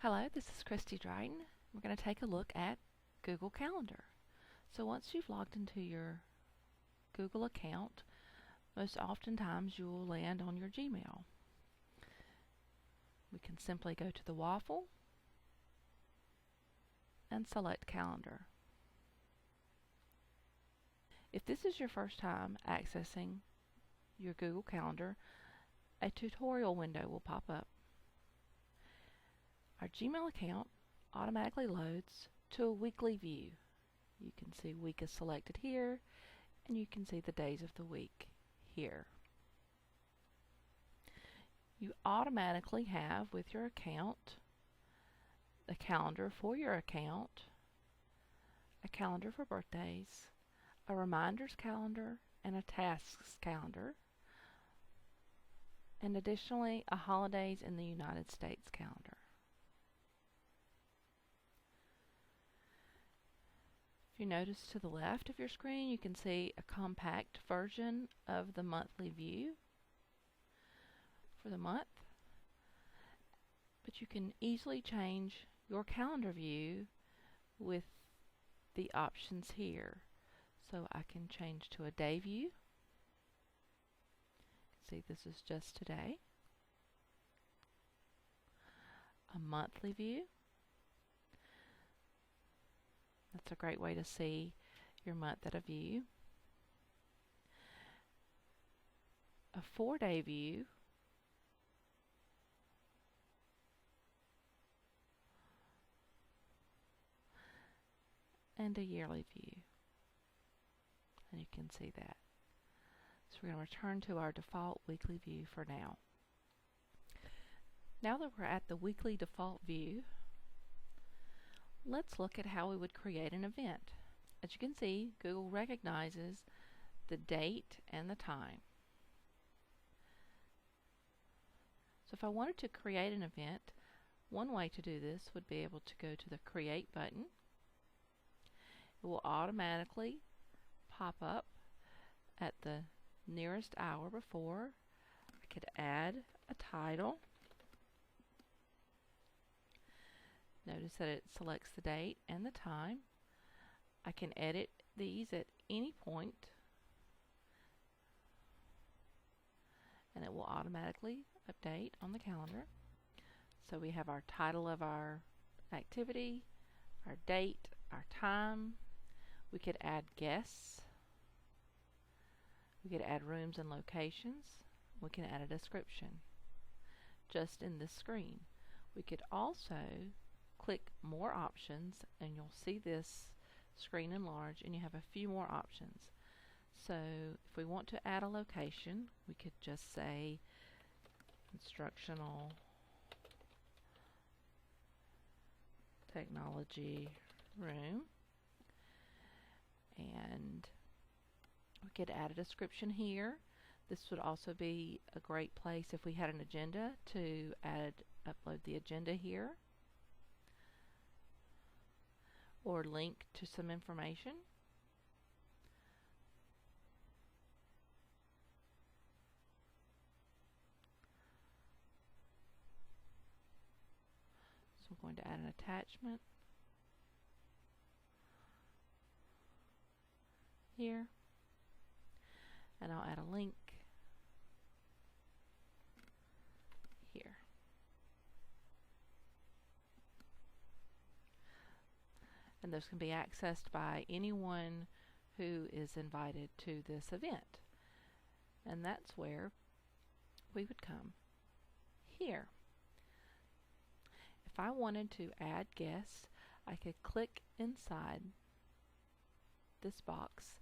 Hello, this is Christy Dryden. We're going to take a look at Google Calendar. So once you've logged into your Google account, most oftentimes you will land on your Gmail. We can simply go to the waffle and select Calendar. If this is your first time accessing your Google Calendar, a tutorial window will pop up. Our Gmail account automatically loads to a weekly view. You can see week is selected here, and you can see the days of the week here. You automatically have with your account a calendar for your account, a calendar for birthdays, a reminders calendar, and a tasks calendar, and additionally a holidays in the United States calendar. If you notice to the left of your screen, you can see a compact version of the monthly view for the month, but you can easily change your calendar view with the options here. So I can change to a day view. See, this is just today. A monthly view. That's a great way to see your month at a view. A 4-day view. And a yearly view. And you can see that. So we're going to return to our default weekly view for now. Now that we're at the weekly default view, let's look at how we would create an event. As you can see, Google recognizes the date and the time. So if I wanted to create an event, one way to do this would be able to go to the Create button. It will automatically pop up at the nearest hour before. I could add a title. Notice that it selects the date and the time. I can edit these at any point, and it will automatically update on the calendar. So we have our title of our activity, our date, our time. We could add guests. We could add rooms and locations. We can add a description just in this screen. We could also click more options, and you'll see this screen enlarge, and you have a few more options. So if we want to add a location, we could just say Instructional Technology Room, and we could add a description here. This would also be a great place if we had an agenda to upload the agenda here, or link to some information. So I'm going to add an attachment here, and I'll add a link here. And those can be accessed by anyone who is invited to this event. And that's where we would come here. If I wanted to add guests, I could click inside this box,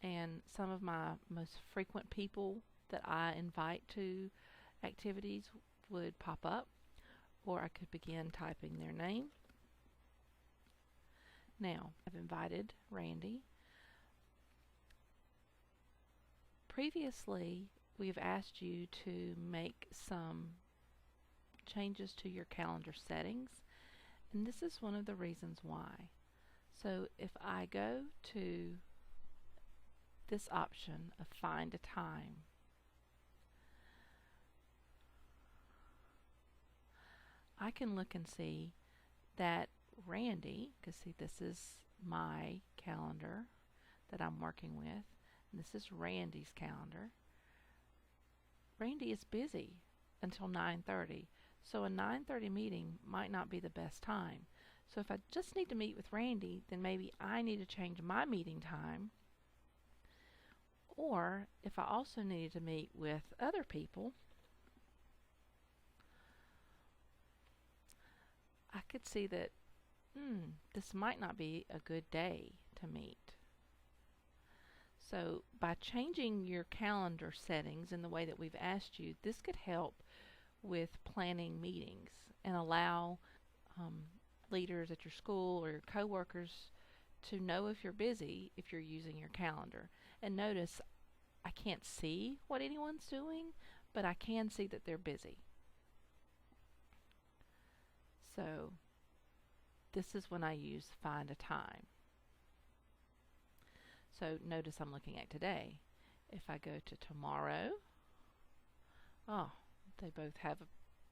and some of my most frequent people that I invite to activities would pop up, or I could begin typing their name. Now, I've invited Randy. Previously, we've asked you to make some changes to your calendar settings, and this is one of the reasons why. So if I go to this option of Find a Time, I can look and see that Randy, because see, this is my calendar that I'm working with, and this is Randy's calendar. Randy is busy until 9:30, so a 9:30 meeting might not be the best time. So if I just need to meet with Randy, then maybe I need to change my meeting time. Or if I also needed to meet with other people, I could see that this might not be a good day to meet. So by changing your calendar settings in the way that we've asked you, this could help with planning meetings and allow leaders at your school or your coworkers to know if you're busy if you're using your calendar. And notice I can't see what anyone's doing, but I can see that they're busy. So this is when I use find a time. So notice I'm looking at today. If I go to tomorrow, they both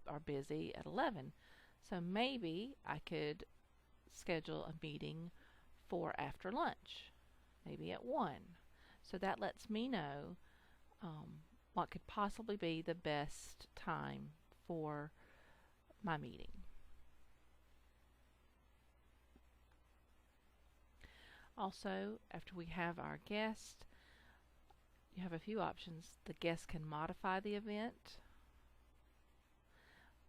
are busy at 11. So maybe I could schedule a meeting for after lunch, maybe at 1. So that lets me know what could possibly be the best time for my meeting. Also, after we have our guest, you have a few options. The guest can modify the event.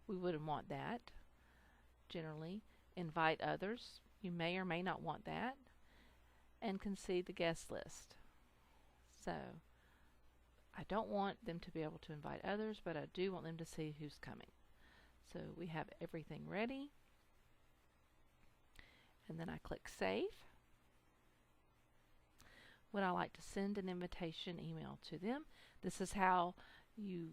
We wouldn't want that. Generally, invite others. You may or may not want that. And can see the guest list. So, I don't want them to be able to invite others, but I do want them to see who's coming. So we have everything ready. And then I click Save. Would I like to send an invitation email to them? This is how you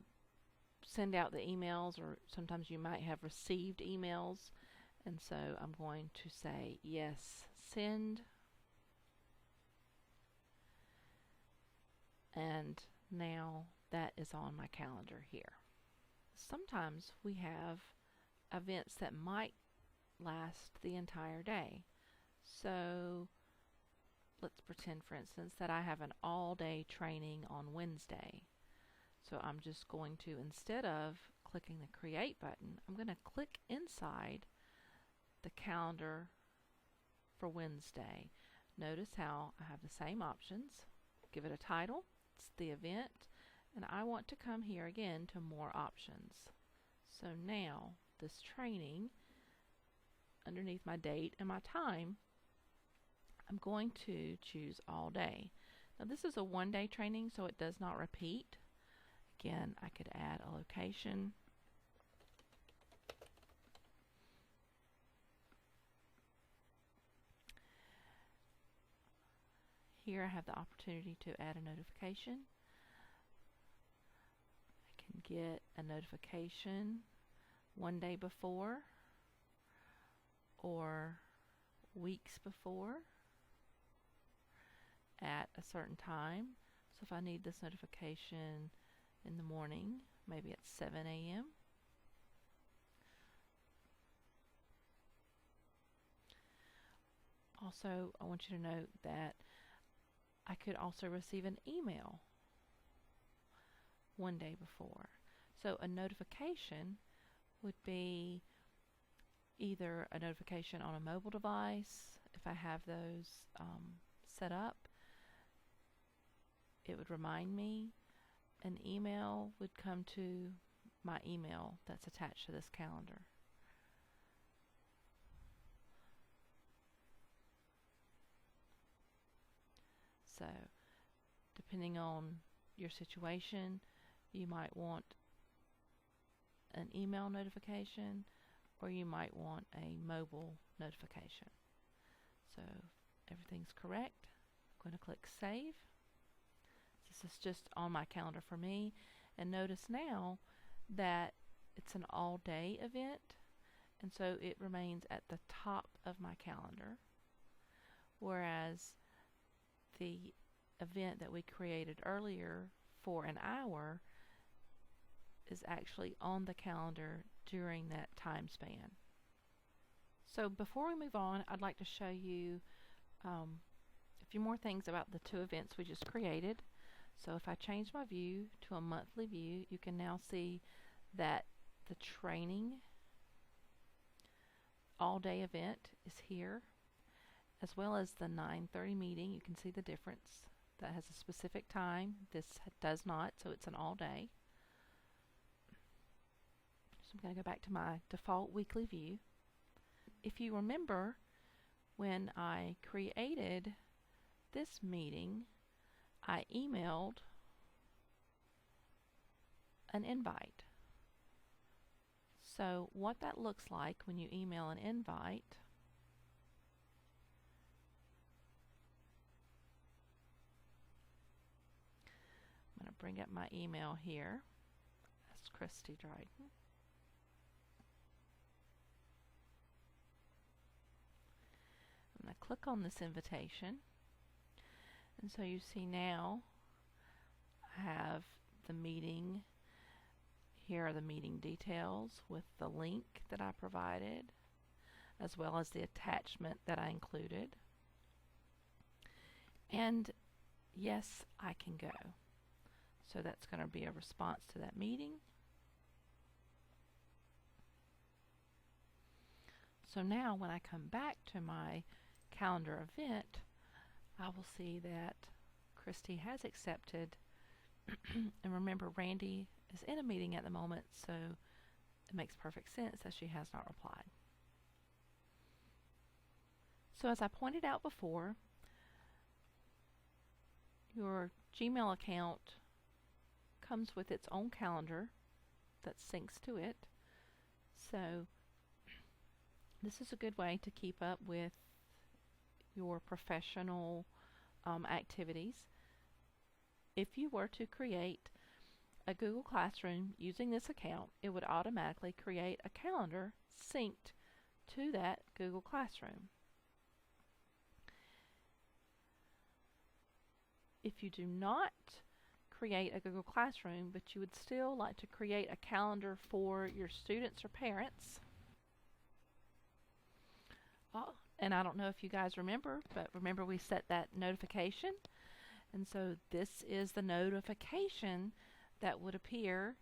send out the emails, or sometimes you might have received emails. And so I'm going to say yes, send. And now that is on my calendar here. Sometimes we have events that might last the entire day. So let's pretend, for instance, that I have an all-day training on Wednesday. So I'm just going to, instead of clicking the Create button, I'm going to click inside the calendar for Wednesday. Notice how I have the same options. Give it a title. It's the event. And I want to come here again to More Options. So now, this training, underneath my date and my time, I'm going to choose all day. Now this is a one-day training, so it does not repeat. Again, I could add a location. Here I have the opportunity to add a notification. I can get a notification one day before or weeks before at a certain time. So if I need this notification in the morning, maybe at 7 a.m. Also, I want you to note that I could also receive an email one day before. So a notification would be either a notification on a mobile device, if I have those set up. It would remind me. An email would come to my email that's attached to this calendar. So, depending on your situation, you might want an email notification, or you might want a mobile notification. So, everything's correct. I'm going to click Save. This is just on my calendar for me. And notice now that it's an all-day event, and so it remains at the top of my calendar, whereas the event that we created earlier for an hour is actually on the calendar during that time span. So before we move on, I'd like to show you a few more things about the two events we just created. So if I change my view to a monthly view, you can now see that the training all-day event is here, as well as the 9:30 meeting. You can see the difference. That has a specific time. This does not, so it's an all-day. So I'm going to go back to my default weekly view. If you remember, when I created this meeting, I emailed an invite. So what that looks like when you email an invite, I'm going to bring up my email here. That's Christy Dryden. I'm going to click on this invitation, and so you see now I have the meeting. Here are the meeting details with the link that I provided, as well as the attachment that I included. And yes, I can go. So that's going to be a response to that meeting. So now when I come back to my calendar event, I will see that Christy has accepted. And remember, Randy is in a meeting at the moment, so it makes perfect sense that she has not replied. So as I pointed out before, your Gmail account comes with its own calendar that syncs to it. So this is a good way to keep up with your professional activities. If you were to create a Google Classroom using this account, it would automatically create a calendar synced to that Google Classroom. If you do not create a Google Classroom, but you would still like to create a calendar for your students or parents, and I don't know if you guys remember, but remember we set that notification, and so this is the notification that would appear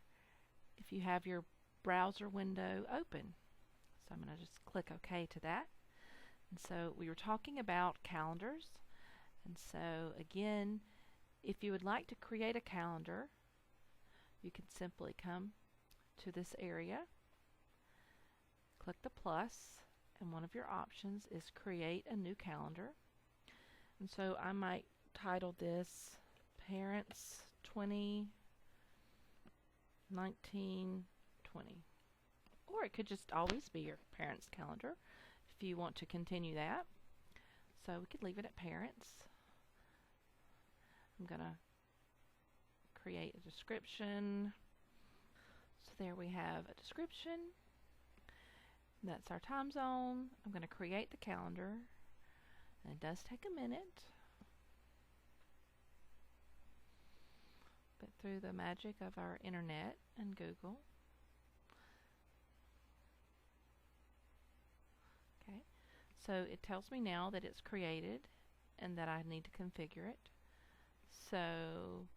if you have your browser window open. So I'm going to just click OK to that. And so we were talking about calendars, and so again, if you would like to create a calendar, you can simply come to this area, click the plus, and one of your options is create a new calendar. And so I might title this Parents 2019-20, or it could just always be your parents calendar if you want to continue that. So we could leave it at parents. I'm going to create a description. So there we have a description. That's our time zone. I'm going to create the calendar, and it does take a minute, but through the magic of our internet and Google. Okay, so it tells me now that it's created and that I need to configure it. So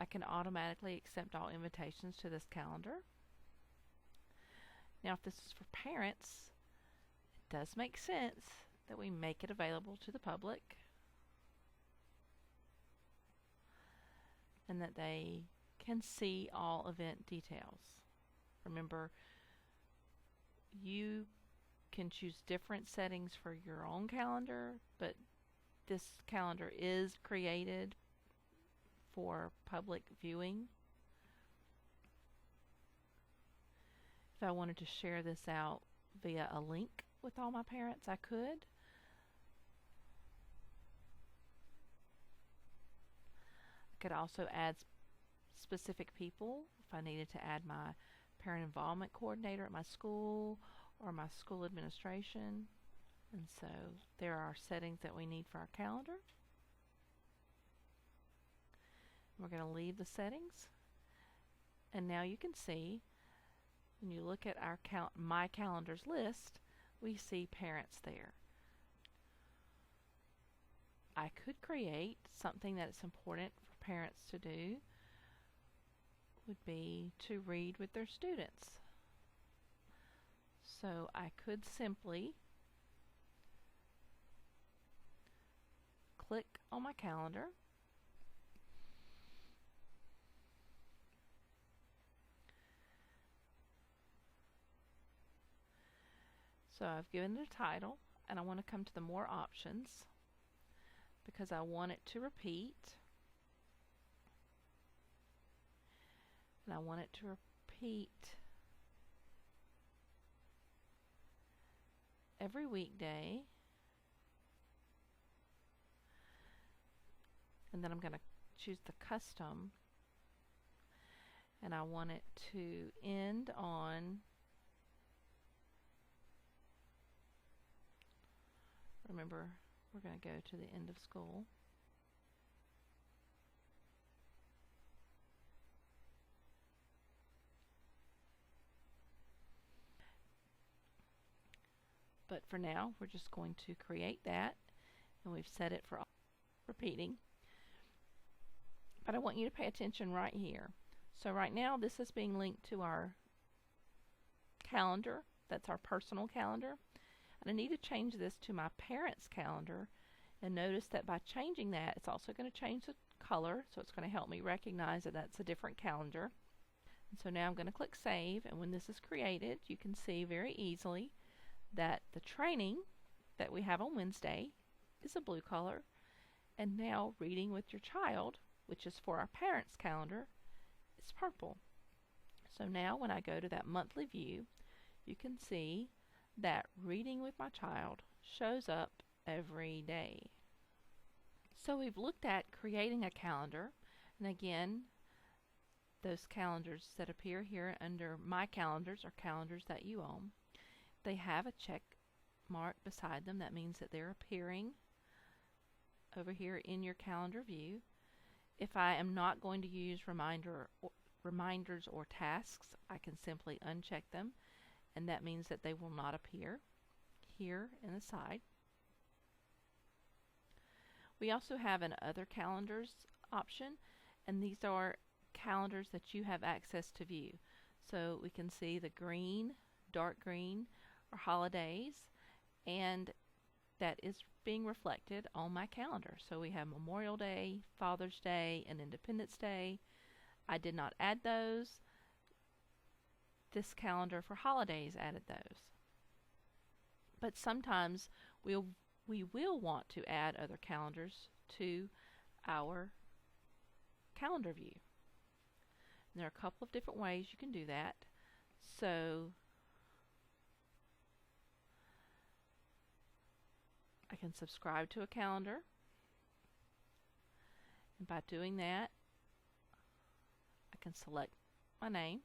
I can automatically accept all invitations to this calendar. Now if this is for parents, it does make sense that we make it available to the public and that they can see all event details. Remember, you can choose different settings for your own calendar, but this calendar is created for public viewing. If I wanted to share this out via a link with all my parents, I could. I could also add specific people if I needed to add my parent involvement coordinator at my school or my school administration. And so there are settings that we need for our calendar. We're going to leave the settings, and now you can see when you look at our My Calendars list, we see parents there. I could create something that's important for parents to do would be to read with their students. So I could simply click on my calendar, so I've given it a title, and I want to come to the more options because I want it to repeat, and I want it to repeat every weekday, and then I'm going to choose the custom, and I want it to end on, remember, we're going to go to the end of school. But for now, we're just going to create that, and we've set it for repeating. But I want you to pay attention right here. So right now, this is being linked to our calendar. That's our personal calendar. And I need to change this to my parents' calendar. And notice that by changing that, it's also going to change the color. So it's going to help me recognize that that's a different calendar. And so now I'm going to click Save. And when this is created, you can see very easily that the training that we have on Wednesday is a blue color. And now Reading with Your Child, which is for our parents' calendar, is purple. So now when I go to that monthly view, you can see that Reading with My Child shows up every day. So we've looked at creating a calendar, and again, those calendars that appear here under My Calendars are calendars that you own. They have a check mark beside them. That means that they're appearing over here in your calendar view. If I am not going to use reminders or tasks, I can simply uncheck them, and that means that they will not appear here in the side. We also have an Other Calendars option, and these are calendars that you have access to view. So we can see the green, dark green are holidays, and that is being reflected on my calendar. So we have Memorial Day, Father's Day, and Independence Day. I did not add those. This calendar for holidays added those. But sometimes we will want to add other calendars to our calendar view. And there are a couple of different ways you can do that. So I can subscribe to a calendar, and by doing that, I can select my name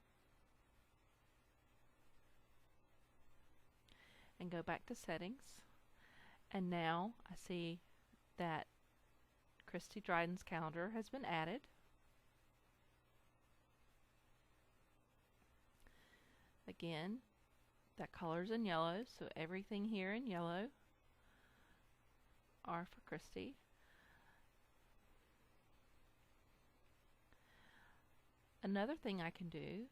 and go back to settings, and now I see that Christy Dryden's calendar has been added. Again, that color's in yellow, so everything here in yellow are for Christy. Another thing I can do,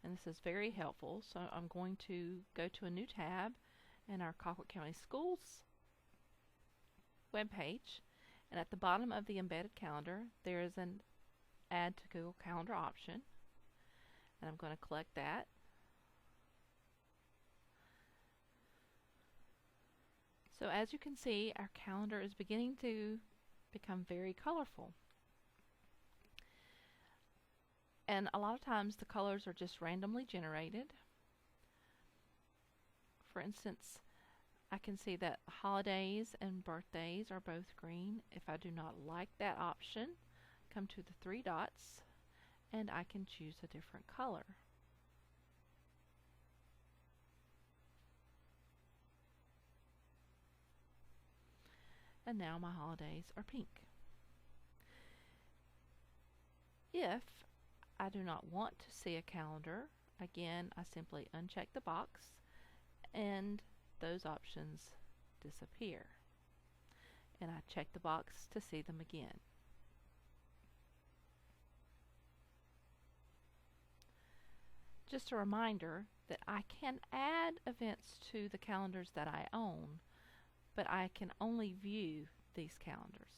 and this is very helpful, so I'm going to go to a new tab in our Colquitt County Schools webpage, and at the bottom of the embedded calendar there is an Add to Google Calendar option, and I'm going to click that. So as you can see, our calendar is beginning to become very colorful. And a lot of times the colors are just randomly generated. For instance, I can see that holidays and birthdays are both green. If I do not like that option, come to the three dots and I can choose a different color. And now my holidays are pink. If I do not want to see a calendar Again, I simply uncheck the box and those options disappear. And I check the box to see them again. Just a reminder that I can add events to the calendars that I own, but I can only view these calendars.